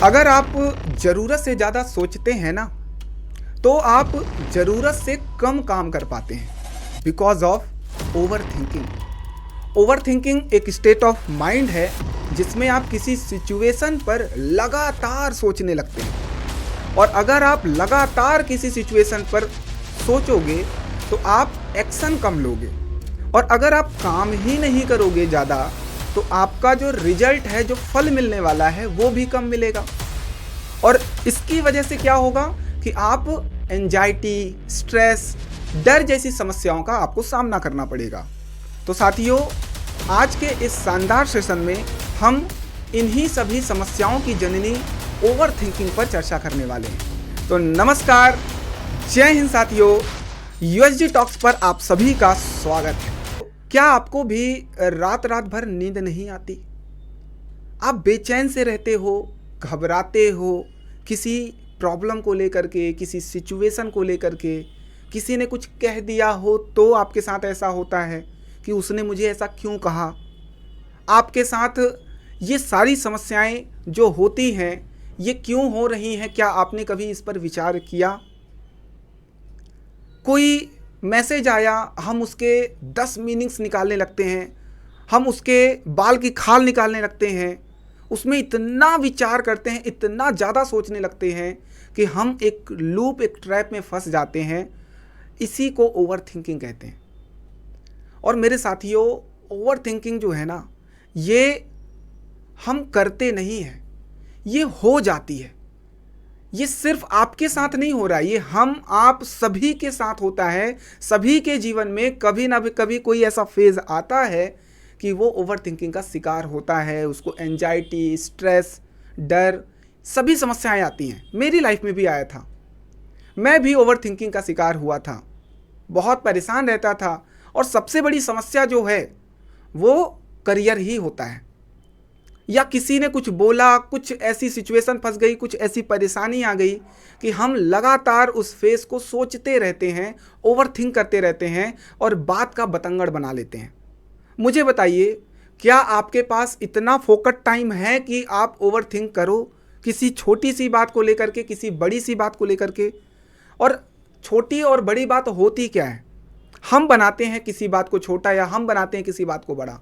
अगर आप ज़रूरत से ज़्यादा सोचते हैं ना, तो आप ज़रूरत से कम काम कर पाते हैं because of over thinking. Over thinking एक स्टेट ऑफ माइंड है जिसमें आप किसी सिचुएशन पर लगातार सोचने लगते हैं। और अगर आप लगातार किसी सिचुएशन पर सोचोगे तो आप एक्शन कम लोगे, और अगर आप काम ही नहीं करोगे ज़्यादा तो आपका जो रिजल्ट है, जो फल मिलने वाला है, वो भी कम मिलेगा। और इसकी वजह से क्या होगा कि आप एंजाइटी, स्ट्रेस, डर जैसी समस्याओं का आपको सामना करना पड़ेगा। तो साथियों, आज के इस शानदार सेशन में हम इन्हीं सभी समस्याओं की जननी ओवर थिंकिंग पर चर्चा करने वाले हैं। तो नमस्कार, जय हिंद साथियों, यूएसडी टॉक्स पर आप सभी का स्वागत है। क्या आपको भी रात भर नींद नहीं आती? आप बेचैन से रहते हो, घबराते हो किसी प्रॉब्लम को लेकर के, किसी सिचुएशन को लेकर के। किसी ने कुछ कह दिया हो तो आपके साथ ऐसा होता है कि उसने मुझे ऐसा क्यों कहा। आपके साथ ये सारी समस्याएं जो होती हैं, ये क्यों हो रही हैं? क्या आपने कभी इस पर विचार किया? कोई मैसेज आया, हम उसके 10 मीनिंग्स निकालने लगते हैं, हम उसके बाल की खाल निकालने लगते हैं, उसमें इतना विचार करते हैं, इतना ज़्यादा सोचने लगते हैं कि हम एक लूप, एक ट्रैप में फंस जाते हैं। इसी को ओवर थिंकिंग कहते हैं। और मेरे साथियों, ओवर थिंकिंग जो है ना, ये हम करते नहीं हैं, ये हो जाती है। ये सिर्फ आपके साथ नहीं हो रहा है, ये हम आप सभी के साथ होता है। सभी के जीवन में कभी ना कभी कोई ऐसा फेज आता है कि वो ओवर थिंकिंग का शिकार होता है। उसको एंजाइटी, स्ट्रेस, डर, सभी समस्याएं आती हैं। मेरी लाइफ में भी आया था, मैं भी ओवर थिंकिंग का शिकार हुआ था, बहुत परेशान रहता था। और सबसे बड़ी समस्या जो है वो करियर ही होता है, या किसी ने कुछ बोला, कुछ ऐसी सिचुएशन फंस गई, कुछ ऐसी परेशानी आ गई कि हम लगातार उस फेस को सोचते रहते हैं, ओवर थिंक करते रहते हैं और बात का बतंगड़ बना लेते हैं। मुझे बताइए, क्या आपके पास इतना फोकट टाइम है कि आप ओवर थिंक करो किसी छोटी सी बात को लेकर के, किसी बड़ी सी बात को लेकर के? और छोटी और बड़ी बात होती क्या है? हम बनाते हैं किसी बात को छोटा, या हम बनाते हैं किसी बात को बड़ा।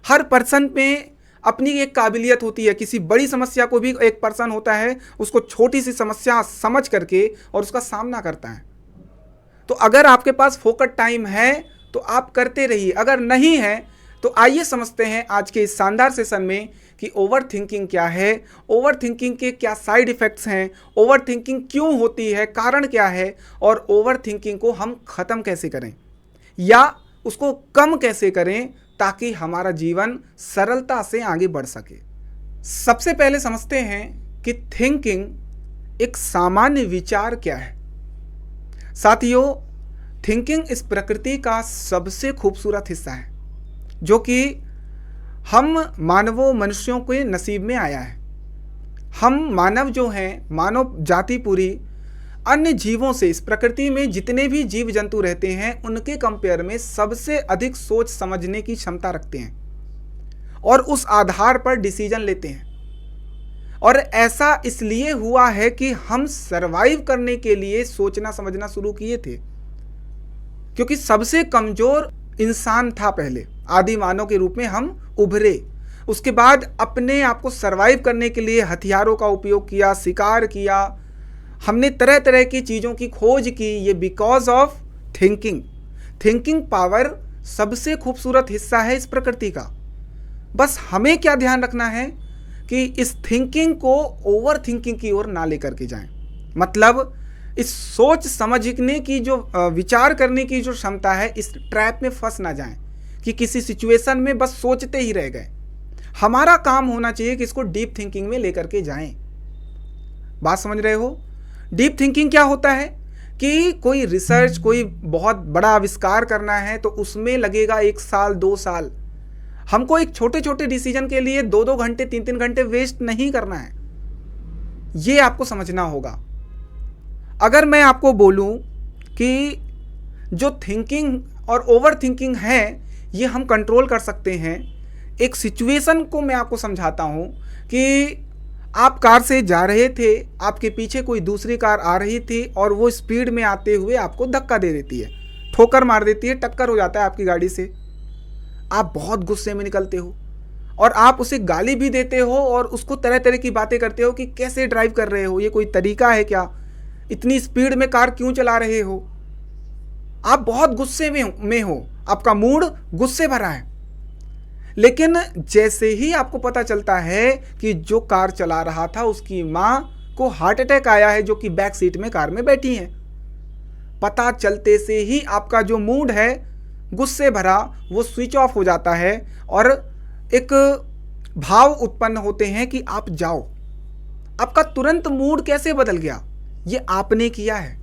हर पर्सन में अपनी एक काबिलियत होती है। किसी बड़ी समस्या को भी एक पर्सन होता है, उसको छोटी सी समस्या समझ करके और उसका सामना करता है। तो अगर आपके पास फोकट टाइम है तो आप करते रहिए, अगर नहीं है तो आइए समझते हैं आज के इस शानदार सेशन में कि ओवर थिंकिंग क्या है, ओवर थिंकिंग के क्या साइड इफ़ेक्ट्स हैं, ओवर थिंकिंग क्यों होती है, कारण क्या है, और ओवर थिंकिंग को हम ख़त्म कैसे करें या उसको कम कैसे करें ताकि हमारा जीवन सरलता से आगे बढ़ सके। सबसे पहले समझते हैं कि थिंकिंग एक सामान्य विचार क्या है। साथियों, थिंकिंग इस प्रकृति का सबसे खूबसूरत हिस्सा है जो कि हम मानवों, मनुष्यों के नसीब में आया है। हम मानव जो हैं, मानव जाति पूरी अन्य जीवों से, इस प्रकृति में जितने भी जीव जंतु रहते हैं उनके कंपेयर में सबसे अधिक सोच समझने की क्षमता रखते हैं और उस आधार पर डिसीजन लेते हैं। और ऐसा इसलिए हुआ है कि हम सरवाइव करने के लिए सोचना समझना शुरू किए थे, क्योंकि सबसे कमजोर इंसान था पहले, आदि मानव के रूप में हम उभरे। उसके बाद अपने आप को सरवाइव करने के लिए हथियारों का उपयोग किया, शिकार किया, हमने तरह तरह की चीज़ों की खोज की। ये because of thinking. Thinking power सबसे खूबसूरत हिस्सा है इस प्रकृति का। बस हमें क्या ध्यान रखना है कि इस थिंकिंग को ओवर थिंकिंग की ओर ना लेकर के जाएं। मतलब इस सोच समझने की जो विचार करने की जो क्षमता है, इस ट्रैप में फंस ना जाएं कि किसी सिचुएशन में बस सोचते ही रह गए। हमारा काम होना चाहिए कि इसको डीप थिंकिंग में लेकर के जाएं। बात समझ रहे हो? डीप थिंकिंग क्या होता है कि कोई रिसर्च, कोई बहुत बड़ा आविष्कार करना है तो उसमें लगेगा 1 साल, 2 साल। हमको एक छोटे छोटे डिसीजन के लिए 2-2 घंटे, 3-3 घंटे वेस्ट नहीं करना है। ये आपको समझना होगा। अगर मैं आपको बोलूं कि जो थिंकिंग और ओवर थिंकिंग है ये हम कंट्रोल कर सकते हैं। एक सिचुएशन को मैं आपको समझाता हूं कि आप कार से जा रहे थे, आपके पीछे कोई दूसरी कार आ रही थी और वो स्पीड में आते हुए आपको धक्का दे देती है, ठोकर मार देती है, टक्कर हो जाता है आपकी गाड़ी से। आप बहुत गुस्से में निकलते हो और आप उसे गाली भी देते हो और उसको तरह तरह की बातें करते हो कि कैसे ड्राइव कर रहे हो, ये कोई तरीका है क्या, इतनी स्पीड में कार क्यों चला रहे हो। आप बहुत गुस्से में हो, आपका मूड गुस्से भरा है। लेकिन जैसे ही आपको पता चलता है कि जो कार चला रहा था उसकी माँ को हार्ट अटैक आया है, जो कि बैक सीट में कार में बैठी हैं, पता चलते से ही आपका जो मूड है गुस्से भरा वो स्विच ऑफ हो जाता है और एक भाव उत्पन्न होते हैं कि आप जाओ। आपका तुरंत मूड कैसे बदल गया? ये आपने किया है।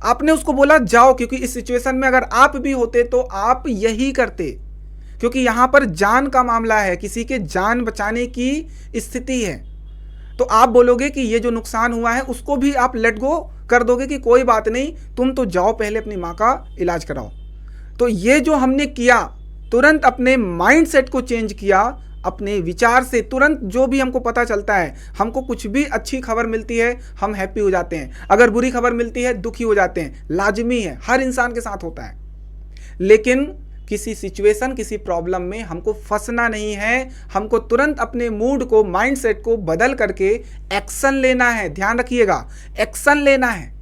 आपने उसको बोला जाओ, क्योंकि इस सिचुएशन में अगर आप भी होते तो आप यही करते, क्योंकि यहां पर जान का मामला है, किसी के जान बचाने की स्थिति है। तो आप बोलोगे कि ये जो नुकसान हुआ है उसको भी आप लेट गो कर दोगे कि कोई बात नहीं, तुम तो जाओ पहले अपनी माँ का इलाज कराओ। तो ये जो हमने किया, तुरंत अपने माइंड सेट को चेंज किया, अपने विचार से तुरंत जो भी हमको पता चलता है, हमको कुछ भी अच्छी खबर मिलती है हम हैप्पी हो जाते हैं, अगर बुरी खबर मिलती है दुखी हो जाते हैं, लाजमी है, हर इंसान के साथ होता है। लेकिन किसी सिचुएशन, किसी प्रॉब्लम में हमको फंसना नहीं है, हमको तुरंत अपने मूड को, माइंड सेट को बदल करके एक्शन लेना है। ध्यान रखिएगा, एक्शन लेना है।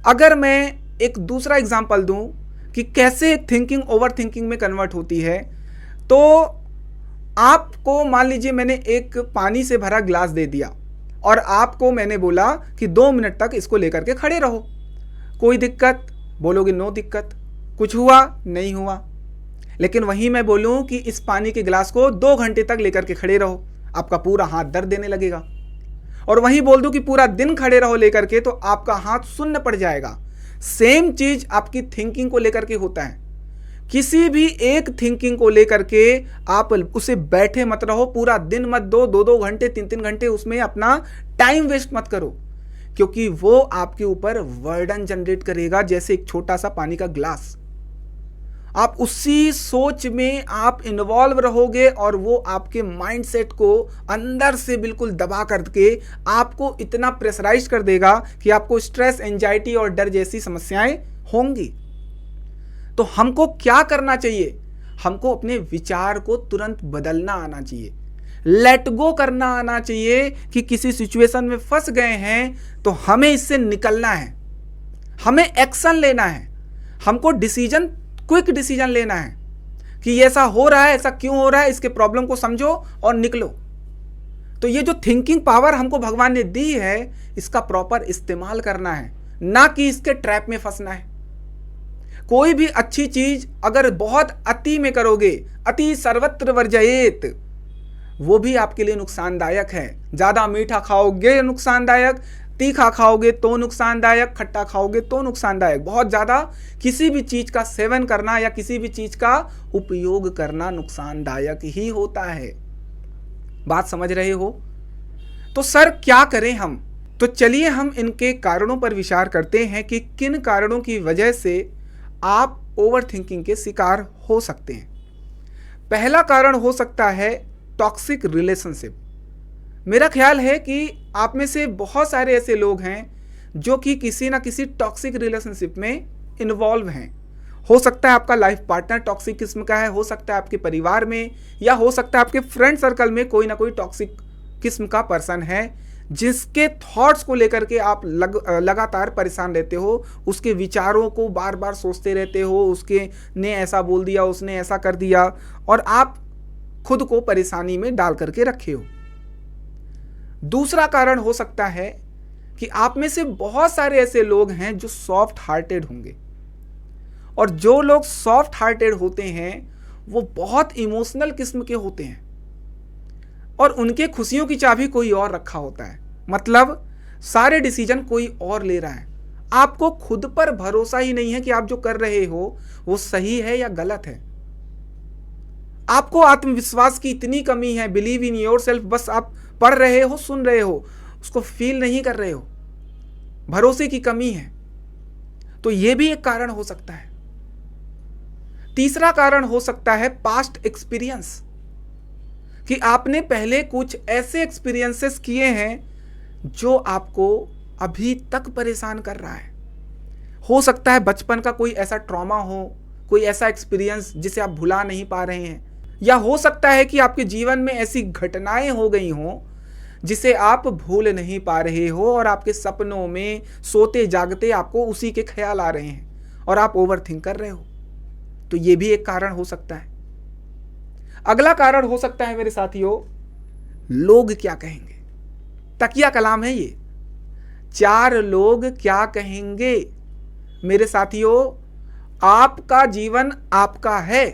अगर मैं एक दूसरा एग्जांपल दूं कि कैसे थिंकिंग ओवर थिंकिंग में कन्वर्ट होती है, तो आपको मान लीजिए मैंने एक पानी से भरा ग्लास दे दिया और आपको मैंने बोला कि 2 मिनट तक इसको लेकर के खड़े रहो, कोई दिक्कत? बोलोगे नो दिक्कत। कुछ हुआ? नहीं हुआ। लेकिन वहीं मैं बोलूं कि इस पानी के गिलास को 2 घंटे तक लेकर के खड़े रहो, आपका पूरा हाथ दर्द देने लगेगा। और वहीं बोल दूं कि पूरा दिन खड़े रहो लेकर के, तो आपका हाथ सुन्न पड़ जाएगा। सेम चीज आपकी थिंकिंग को लेकर के होता है। किसी भी एक थिंकिंग को लेकर के आप उसे बैठे मत रहो, पूरा दिन मत दो, 2-2 घंटे 3-3 घंटे उसमें अपना टाइम वेस्ट मत करो, क्योंकि वो आपके ऊपर बर्डन जनरेट करेगा, जैसे एक छोटा सा पानी का ग्लास। आप उसी सोच में आप इन्वॉल्व रहोगे और वो आपके माइंडसेट को अंदर से बिल्कुल दबा करके आपको इतना प्रेशराइज कर देगा कि आपको स्ट्रेस, एंजाइटी और डर जैसी समस्याएं होंगी। तो हमको क्या करना चाहिए? हमको अपने विचार को तुरंत बदलना आना चाहिए, लेट गो करना आना चाहिए कि किसी सिचुएशन में फंस गए हैं तो हमें इससे निकलना है, हमें एक्शन लेना है, हमको डिसीजन, क्विक डिसीजन लेना है कि ये ऐसा हो रहा है, ऐसा क्यों हो रहा है, इसके प्रॉब्लम को समझो और निकलो। तो ये जो थिंकिंग पावर हमको भगवान ने दी है, इसका प्रॉपर इस्तेमाल करना है, ना कि इसके ट्रैप में फंसना है। कोई भी अच्छी चीज अगर बहुत अति में करोगे, अति सर्वत्र वर्जयेत, वो भी आपके लिए नुकसानदायक है। ज्यादा मीठा खाओगे नुकसानदायक, तीखा खाओगे तो नुकसानदायक, खट्टा खाओगे तो नुकसानदायक। बहुत ज्यादा किसी भी चीज का सेवन करना या किसी भी चीज का उपयोग करना नुकसानदायक ही होता है। बात समझ रहे हो? तो सर क्या करें हम? तो चलिए हम इनके कारणों पर विचार करते हैं कि किन कारणों की वजह से आप ओवर थिंकिंग के शिकार हो सकते हैं। पहला कारण हो सकता है टॉक्सिक रिलेशनशिप। मेरा ख्याल है कि आप में से बहुत सारे ऐसे लोग हैं जो कि किसी ना किसी टॉक्सिक रिलेशनशिप में इन्वॉल्व हैं। हो सकता है आपका लाइफ पार्टनर टॉक्सिक किस्म का है, हो सकता है आपके परिवार में, या हो सकता है आपके फ्रेंड सर्कल में कोई ना कोई टॉक्सिक किस्म का पर्सन है जिसके थॉट्स को लेकर के आप लगातार परेशान रहते हो, उसके विचारों को बार बार सोचते रहते हो, उसके ने ऐसा बोल दिया, उसने ऐसा कर दिया, और आप खुद को परेशानी में डाल करके रखे हो। दूसरा कारण हो सकता है कि आप में से बहुत सारे ऐसे लोग हैं जो सॉफ्ट हार्टेड होंगे, और जो लोग सॉफ्ट हार्टेड होते हैं वो बहुत इमोशनल किस्म के होते हैं और उनके खुशियों की चाबी कोई और रखा होता है। मतलब सारे डिसीजन कोई और ले रहा है। आपको खुद पर भरोसा ही नहीं है कि आप जो कर रहे हो वो सही है या गलत है। आपको आत्मविश्वास की इतनी कमी है, बिलीव इन योर सेल्फ, बस आप पढ़ रहे हो, सुन रहे हो, उसको फील नहीं कर रहे हो, भरोसे की कमी है। तो यह भी एक कारण हो सकता है। तीसरा कारण हो सकता है पास्ट एक्सपीरियंस, कि आपने पहले कुछ ऐसे एक्सपीरियंसेस किए हैं जो आपको अभी तक परेशान कर रहा है। हो सकता है बचपन का कोई ऐसा ट्रॉमा हो, कोई ऐसा एक्सपीरियंस जिसे आप भुला नहीं पा रहे हैं, या हो सकता है कि आपके जीवन में ऐसी घटनाएं हो गई हों जिसे आप भूल नहीं पा रहे हो और आपके सपनों में सोते जागते आपको उसी के ख्याल आ रहे हैं और आप ओवरथिंक कर रहे हो। तो ये भी एक कारण हो सकता है। अगला कारण हो सकता है मेरे साथियों, लोग क्या कहेंगे। तकिया कलाम है ये, 4 लोग क्या कहेंगे। मेरे साथियों, आपका जीवन आपका है,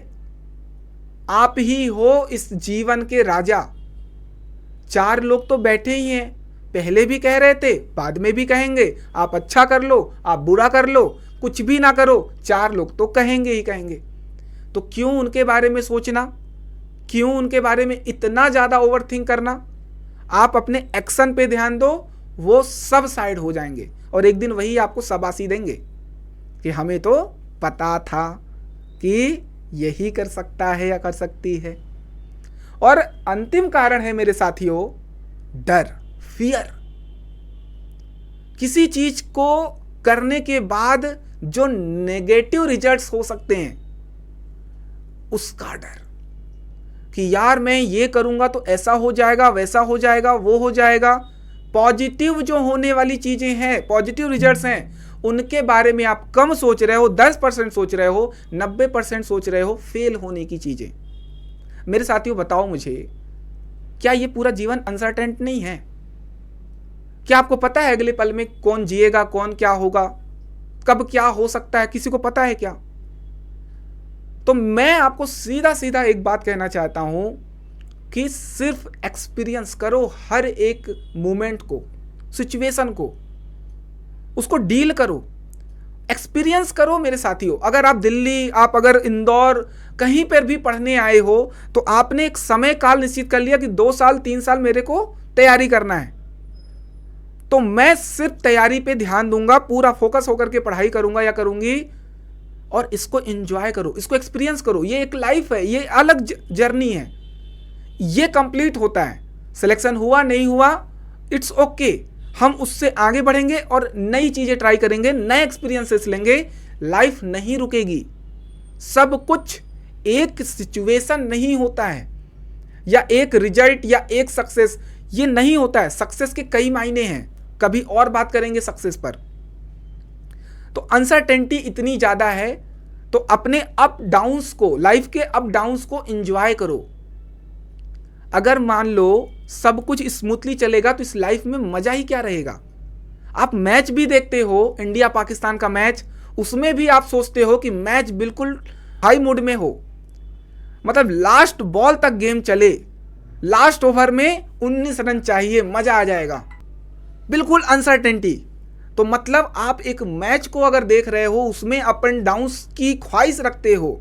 आप ही हो इस जीवन के राजा। 4 लोग तो बैठे ही हैं, पहले भी कह रहे थे, बाद में भी कहेंगे। आप अच्छा कर लो, आप बुरा कर लो, कुछ भी ना करो, 4 लोग तो कहेंगे ही कहेंगे। तो क्यों उनके बारे में सोचना, क्यों उनके बारे में इतना ज़्यादा ओवरथिंक करना। आप अपने एक्शन पे ध्यान दो, वो सब साइड हो जाएंगे और एक दिन वही आपको शाबाशी देंगे कि हमें तो पता था कि यही कर सकता है या कर सकती है। और अंतिम कारण है मेरे साथियों, डर, फियर। किसी चीज को करने के बाद जो नेगेटिव रिजल्ट्स हो सकते हैं उसका डर, कि यार मैं ये करूंगा तो ऐसा हो जाएगा, वैसा हो जाएगा, वो हो जाएगा। पॉजिटिव जो होने वाली चीजें हैं, पॉजिटिव रिजल्ट्स हैं, उनके बारे में आप कम सोच रहे हो, 10% सोच रहे हो, 90% सोच रहे हो फेल होने की चीजें। मेरे साथियों बताओ मुझे, क्या ये पूरा जीवन अनसर्टेन नहीं है? क्या आपको पता है अगले पल में कौन जिएगा, कौन क्या होगा, कब क्या हो सकता है, किसी को पता है क्या? तो मैं आपको सीधा सीधा एक बात कहना चाहता हूं कि सिर्फ एक्सपीरियंस करो हर एक मोमेंट को, सिचुएशन को, उसको डील करो, एक्सपीरियंस करो। मेरे साथियों, अगर आप दिल्ली, आप अगर इंदौर कहीं पर भी पढ़ने आए हो तो आपने एक समय काल निश्चित कर लिया कि 2 साल 3 साल मेरे को तैयारी करना है, तो मैं सिर्फ तैयारी पे ध्यान दूंगा, पूरा फोकस होकर के पढ़ाई करूंगा या करूंगी, और इसको एंजॉय करो, इसको एक्सपीरियंस करो। ये एक लाइफ है, ये अलग जर्नी है, ये कंप्लीट होता है। सिलेक्शन हुआ नहीं हुआ, इट्स ओके, हम उससे आगे बढ़ेंगे और नई चीजें ट्राई करेंगे, नए एक्सपीरियंसेस लेंगे। लाइफ नहीं रुकेगी। सब कुछ एक सिचुएशन नहीं होता है, या एक रिजल्ट या एक सक्सेस, ये नहीं होता है। सक्सेस के कई मायने हैं, कभी और बात करेंगे सक्सेस पर। तो अनसर्टेनिटी इतनी ज्यादा है, तो अपने अप डाउन्स को, लाइफ के अप डाउन्स को एंजॉय करो। अगर मान लो सब कुछ स्मूथली चलेगा तो इस लाइफ में मजा ही क्या रहेगा। आप मैच भी देखते हो, इंडिया पाकिस्तान का मैच, उसमें भी आप सोचते हो कि मैच बिल्कुल हाई मूड में हो, मतलब लास्ट बॉल तक गेम चले, लास्ट ओवर में 19 रन चाहिए, मजा आ जाएगा, बिल्कुल अनसर्टेनिटी। तो मतलब आप एक मैच को अगर देख रहे हो, उसमें अप एंड डाउन्स की ख्वाहिश रखते हो।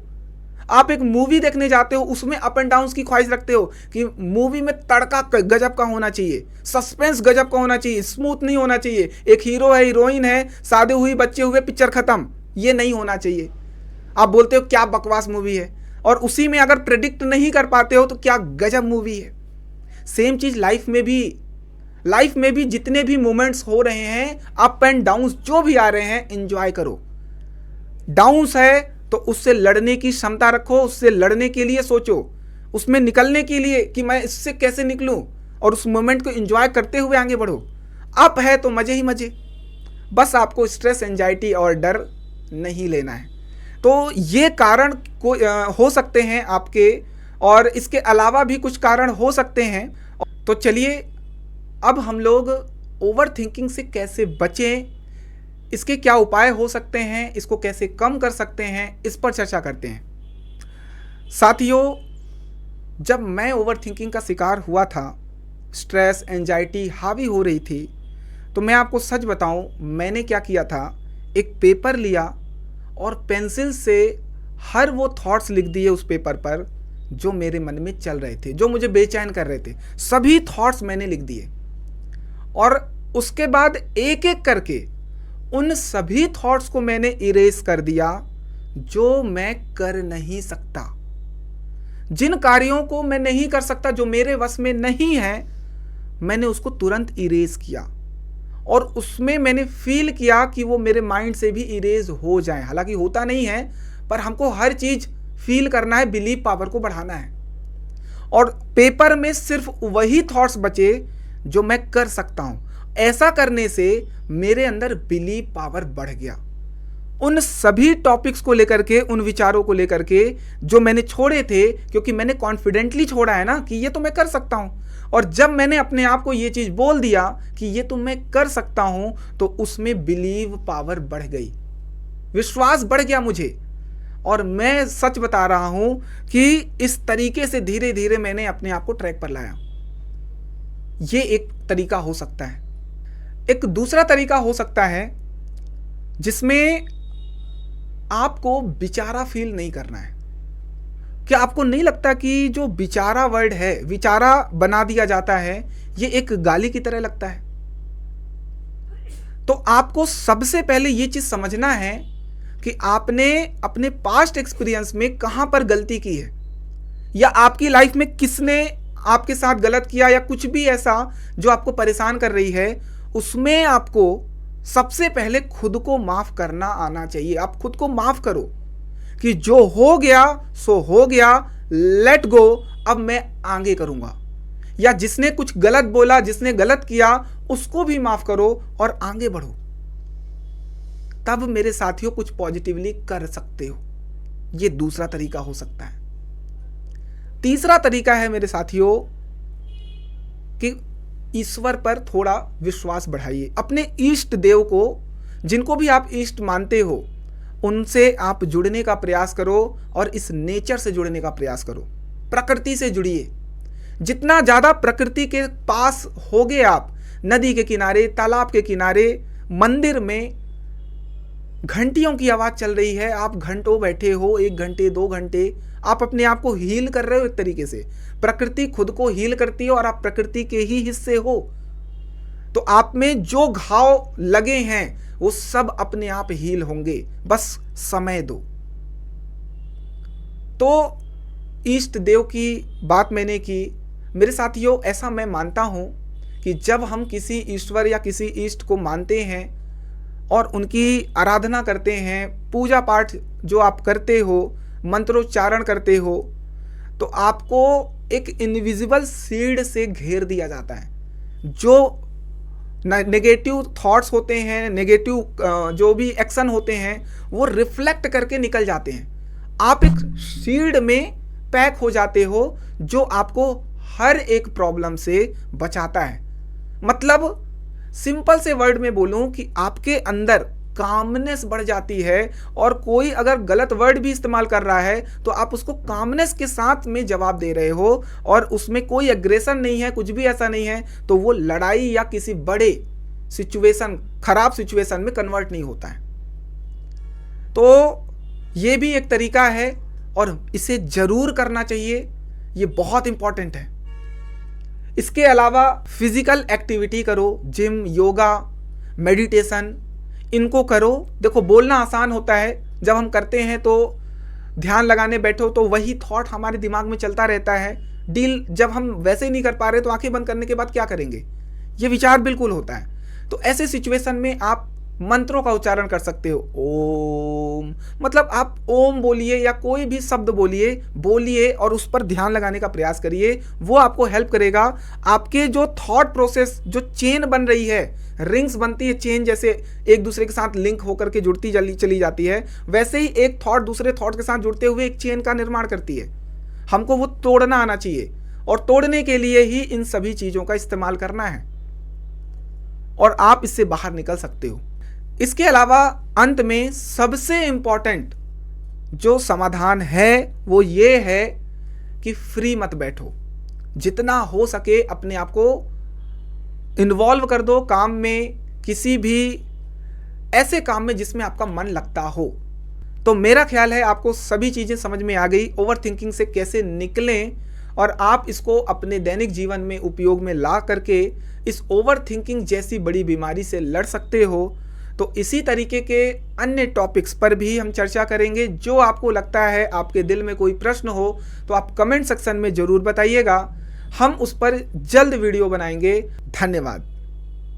आप एक मूवी देखने जाते हो, उसमें अप एंड डाउन्स की ख्वाहिश रखते हो कि मूवी में तड़का गजब का होना चाहिए, सस्पेंस गजब का होना चाहिए, स्मूथ नहीं होना चाहिए। एक हीरो है, हीरोइन है, शादी हुई, बच्चे हुए, पिक्चर खत्म, ये नहीं होना चाहिए। आप बोलते हो क्या बकवास मूवी है, और उसी में अगर प्रेडिक्ट नहीं कर पाते हो तो क्या गजब मूवी है। सेम चीज लाइफ में भी जितने भी मोमेंट्स हो रहे हैं, अप एंड डाउन्स जो भी आ रहे हैं, एंजॉय करो। डाउन्स है तो उससे लड़ने की क्षमता रखो, उससे लड़ने के लिए सोचो, उसमें निकलने के लिए कि मैं इससे कैसे निकलूं, और उस मोमेंट को एंजॉय करते हुए आगे बढ़ो। अप है तो मजे ही मजे, बस आपको स्ट्रेस, एंजाइटी और डर नहीं लेना है। तो ये कारण हो सकते हैं आपके, और इसके अलावा भी कुछ कारण हो सकते हैं। तो चलिए अब हम लोग ओवर थिंकिंग से कैसे बचें, इसके क्या उपाय हो सकते हैं, इसको कैसे कम कर सकते हैं, इस पर चर्चा करते हैं। साथियों, जब मैं ओवर थिंकिंग का शिकार हुआ था, स्ट्रेस, एंजाइटी हावी हो रही थी, तो मैं आपको सच बताऊं, मैंने क्या किया था, एक पेपर लिया और पेंसिल से हर वो थॉट्स लिख दिए उस पेपर पर जो मेरे मन में चल रहे थे, जो मुझे बेचैन कर रहे थे। सभी थॉट्स मैंने लिख दिए, और उसके बाद एक एक करके उन सभी थॉट्स को मैंने इरेज कर दिया जो मैं कर नहीं सकता। जिन कार्यों को मैं नहीं कर सकता, जो मेरे वश में नहीं है, मैंने उसको तुरंत इरेज किया और उसमें मैंने फील किया कि वो मेरे माइंड से भी इरेज हो जाए। हालांकि होता नहीं है, पर हमको हर चीज फील करना है, बिलीव पावर को बढ़ाना है। और पेपर में सिर्फ वही थॉट्स बचे जो मैं कर सकता हूं। ऐसा करने से मेरे अंदर बिलीव पावर बढ़ गया। उन सभी टॉपिक्स को लेकर के, उन विचारों को लेकर के जो मैंने छोड़े थे, क्योंकि मैंने कॉन्फिडेंटली छोड़ा है ना कि ये तो मैं कर सकता हूं, और जब मैंने अपने आप को ये चीज बोल दिया कि ये तो मैं कर सकता हूं, तो उसमें बिलीव पावर बढ़ गई, विश्वास बढ़ गया मुझे। और मैं सच बता रहा हूं कि इस तरीके से धीरे धीरे मैंने अपने आप को ट्रैक पर लाया। ये एक तरीका हो सकता है। एक दूसरा तरीका हो सकता है जिसमें आपको बेचारा फील नहीं करना है। क्या आपको नहीं लगता कि जो बेचारा वर्ड है, बेचारा बना दिया जाता है, ये एक गाली की तरह लगता है? तो आपको सबसे पहले ये चीज समझना है कि आपने अपने पास्ट एक्सपीरियंस में कहां पर गलती की है, या आपकी लाइफ में किसने आपके साथ गलत किया, या कुछ भी ऐसा जो आपको परेशान कर रही है, उसमें आपको सबसे पहले खुद को माफ करना आना चाहिए। आप खुद को माफ करो कि जो हो गया सो हो गया, लेट गो, अब मैं आगे करूंगा। या जिसने कुछ गलत बोला, जिसने गलत किया, उसको भी माफ करो और आगे बढ़ो। तब मेरे साथियों कुछ पॉजिटिवली कर सकते हो। यह दूसरा तरीका हो सकता है। तीसरा तरीका है मेरे साथियों कि ईश्वर पर थोड़ा विश्वास बढ़ाइए। अपने इष्ट देव को, जिनको भी आप इष्ट मानते हो, उनसे आप जुड़ने का प्रयास करो और इस नेचर से जुड़ने का प्रयास करो। प्रकृति से जुड़िए। जितना ज़्यादा प्रकृति के पास होगे आप, नदी के किनारे, तालाब के किनारे, मंदिर में घंटियों की आवाज़ चल रही है, आप घंटों बैठे हो, 1 घंटे 2 घंटे, आप अपने आप को हील कर रहे हो। एक तरीके से प्रकृति खुद को हील करती है और आप प्रकृति के ही हिस्से हो। तो आप में जो घाव लगे हैं वो सब अपने आप हील होंगे, बस समय दो। तो इष्ट देव की बात मैंने की। मेरे साथियों, ऐसा मैं मानता हूं कि जब हम किसी ईश्वर या किसी इष्ट को मानते हैं और उनकी आराधना करते हैं, पूजा पाठ जो आप करते हो, मंत्रोच्चारण करते हो, तो आपको एक इनविजिबल शील्ड से घेर दिया जाता है। जो नेगेटिव थॉट्स होते हैं, नेगेटिव जो भी एक्शन होते हैं, वो रिफ्लेक्ट करके निकल जाते हैं। आप एक शील्ड में पैक हो जाते हो जो आपको हर एक प्रॉब्लम से बचाता है। मतलब सिंपल से वर्ड में बोलूं कि आपके अंदर कामनेस बढ़ जाती है, और कोई अगर गलत वर्ड भी इस्तेमाल कर रहा है तो आप उसको कामनेस के साथ में जवाब दे रहे हो, और उसमें कोई एग्रेशन नहीं है, कुछ भी ऐसा नहीं है, तो वो लड़ाई या किसी बड़े सिचुएशन, खराब सिचुएशन में कन्वर्ट नहीं होता है। तो ये भी एक तरीका है और इसे जरूर करना चाहिए, ये बहुत इंपॉर्टेंट है। इसके अलावा फिजिकल एक्टिविटी करो, जिम, योगा, मेडिटेशन, इनको करो। देखो, बोलना आसान होता है, जब हम करते हैं तो ध्यान लगाने बैठो तो वही थॉट हमारे दिमाग में चलता रहता है। डील जब हम वैसे ही नहीं कर पा रहे तो आंखें बंद करने के बाद क्या करेंगे, ये विचार बिल्कुल होता है। तो ऐसे सिचुएशन में आप मंत्रों का उच्चारण कर सकते हो। ओम, मतलब आप ओम बोलिए या कोई भी शब्द बोलिए और उस पर ध्यान लगाने का प्रयास करिए। वो आपको हेल्प करेगा। आपके जो थॉट प्रोसेस, जो चेन बन रही है, रिंग्स बनती है, चेन जैसे एक दूसरे के साथ लिंक होकर के जुड़ती चली जाती है, वैसे ही एक थॉट दूसरे थॉट के साथ जुड़ते हुए एक चेन का निर्माण करती है। हमको वो तोड़ना आना चाहिए, और तोड़ने के लिए ही इन सभी चीज़ों का इस्तेमाल करना है, और आप इससे बाहर निकल सकते हो। इसके अलावा अंत में सबसे इंपॉर्टेंट जो समाधान है वो ये है कि फ्री मत बैठो। जितना हो सके अपने आप को इन्वॉल्व कर दो काम में, किसी भी ऐसे काम में जिसमें आपका मन लगता हो। तो मेरा ख्याल है आपको सभी चीज़ें समझ में आ गई, ओवर थिंकिंग से कैसे निकलें, और आप इसको अपने दैनिक जीवन में उपयोग में ला करके इस ओवर थिंकिंग जैसी बड़ी बीमारी से लड़ सकते हो, तो इसी तरीके के अन्य टॉपिक्स पर भी हम चर्चा करेंगे। जो आपको लगता है, आपके दिल में कोई प्रश्न हो तो आप कमेंट सेक्शन में ज़रूर बताइएगा, हम उस पर जल्द वीडियो बनाएंगे। धन्यवाद।